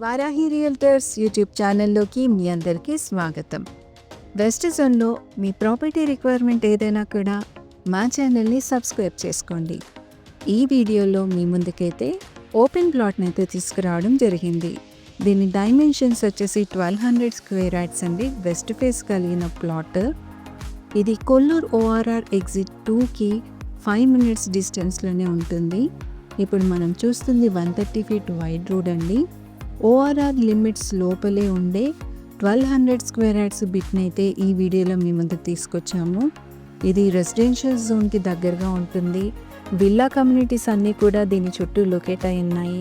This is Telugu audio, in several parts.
వారాహి రియల్టర్స్ యూట్యూబ్ ఛానల్లోకి మీ అందరికీ స్వాగతం. వెస్ట్ జోన్లో మీ ప్రాపర్టీ రిక్వైర్మెంట్ ఏదైనా కూడా మా ఛానల్ని సబ్స్క్రైబ్ చేసుకోండి. ఈ వీడియోలో మీ ముందుకైతే ఓపెన్ ప్లాట్ని అయితే తీసుకురావడం జరిగింది. దీని డైమెన్షన్స్ వచ్చేసి 1200 స్క్వేర్ యార్డ్స్ అండి. వెస్ట్ ఫేస్ కలిగిన ప్లాట్. ఇది కొల్లూరు ORR ఎగ్జిట్ 2కి 5 minutes డిస్టెన్స్లోనే ఉంటుంది. ఇప్పుడు మనం చూస్తుంది 130 feet వైడ్ రోడ్ అండి. ORR లిమిట్స్ లోపలే ఉండే 1200 స్క్వేర్ యార్డ్స్ బిట్ని అయితే ఈ వీడియోలో మీ ముందుకు తీసుకొచ్చాము. ఇది రెసిడెన్షియల్ జోన్కి దగ్గరగా ఉంటుంది. విల్లా కమ్యూనిటీస్ అన్నీ కూడా దీని చుట్టూ లొకేట్ అయి ఉన్నాయి.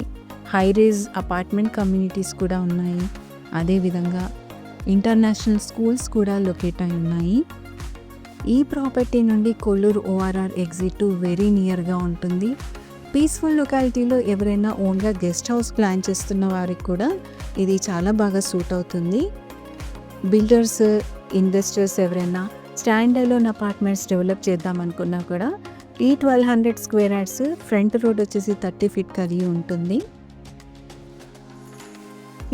హై రైజ్ అపార్ట్మెంట్ కమ్యూనిటీస్ కూడా ఉన్నాయి. అదేవిధంగా ఇంటర్నేషనల్ స్కూల్స్ కూడా లొకేట్ అయి ఉన్నాయి. ఈ ప్రాపర్టీ నుండి కొల్లూరు ORR ఎగ్జిట్ వెరీ నియర్గా ఉంటుంది. పీస్ఫుల్ లొకాలిటీలో ఎవరైనా ఓన్గా గెస్ట్ హౌస్ ప్లాన్ చేస్తున్న వారికి కూడా ఇది చాలా బాగా సూట్ అవుతుంది. బిల్డర్స్, ఇన్వెస్టర్స్ ఎవరైనా స్టాండ్ అలోన్ అపార్ట్మెంట్స్ డెవలప్ చేద్దామనుకున్నా కూడా ఈ 1200 స్క్వేర్ యార్డ్స్ ఫ్రంట్ రోడ్ వచ్చేసి 30 feet కలిగి ఉంటుంది.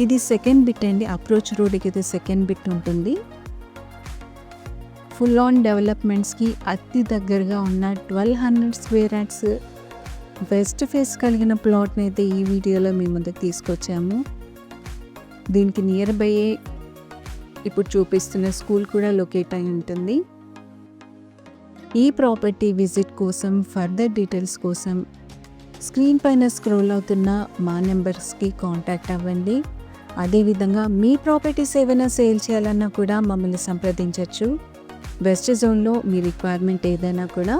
ఇది సెకండ్ బిట్ అండి. అప్రోచ్ రోడ్కి అయితే సెకండ్ బిట్ ఉంటుంది. ఫుల్ ఆన్ డెవలప్మెంట్స్కి అతి దగ్గరగా ఉన్న 1200 స్క్వేర్ యార్డ్స్ వెస్ట్ ఫేస్ కలిగిన ప్లాట్ని అయితే ఈ వీడియోలో మీ ముందుకు తీసుకొచ్చాము. దీనికి నియర్ బై ఇప్పుడు చూపిస్తున్న స్కూల్ కూడా లొకేట్ అయి ఉంటుంది. ఈ ప్రాపర్టీ విజిట్ కోసం, ఫర్దర్ డీటెయిల్స్ కోసం స్క్రీన్ పైన స్క్రోల్ అవుతున్న మా నెంబర్స్కి కాంటాక్ట్ అవ్వండి. అదేవిధంగా మీ ప్రాపర్టీస్ ఏమైనా సేల్ చేయాలన్నా కూడా మమ్మల్ని సంప్రదించవచ్చు. వెస్ట్ జోన్లో మీ రిక్వైర్మెంట్ ఏదైనా కూడా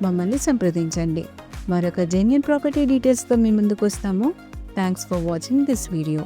మమ్మల్ని సంప్రదించండి. మరొక జెన్యూన్ ప్రాపర్టీ డీటెయిల్స్తో మీ ముందుకు వస్తాము. Thanks for watching this video.